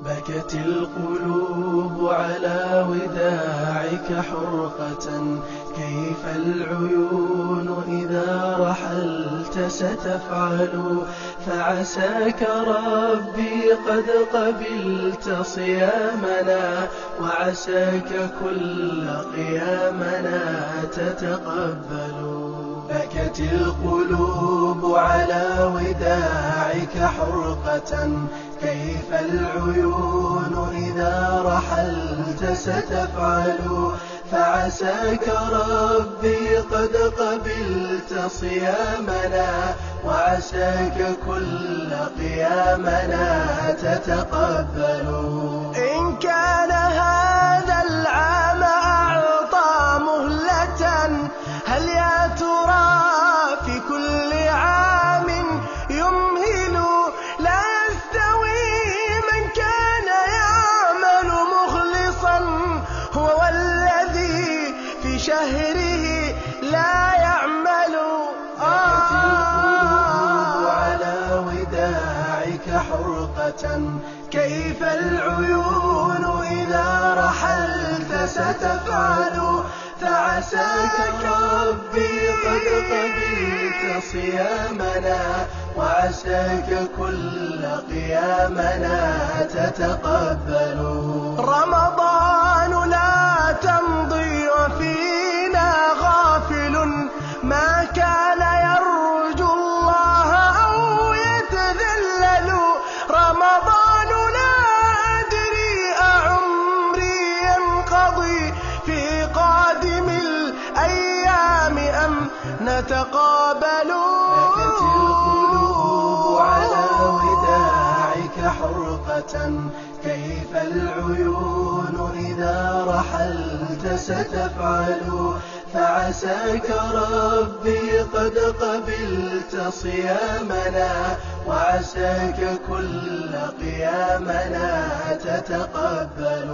بكت القلوب على وداعك حرقة، كيف العيون إذا رحلت ستفعل؟ فعساك ربي قد قبلت صيامنا، وعساك كل قيامنا تتقبل. بكت القلوب على وداعك حرقة، كيف العيون إذا رحلت ستفعل؟ فعساك ربي قد قبلت صيامنا، وعساك كل قيامنا تتقبل. إن كان هذا العام أعطى مهلة، هل يا ترى في كل عام يمهل؟ لا يستوي من كان يعمل مخلصا هو والذي في شهره لا يعمل. بكت القلوب على وداعك حرقة، كيف العيون إذا رحلت ستفعل؟ فعساك ربي قد قبلت صيامنا، وعساك كل قيامنا تتقبل. رمضان لا تمضي وفينا غافل، ما كان يرجو الله أو يتذلل. رمضان لا أدري أعمري ينقضي في قادم الأيام أم نتقابل. بكت القلوب على وداعك حرقة، كيف العيون إذا رحلت ستفعل؟ فعساك ربي قد قبلت صيامنا، وعساك كل قيامنا تتقبل.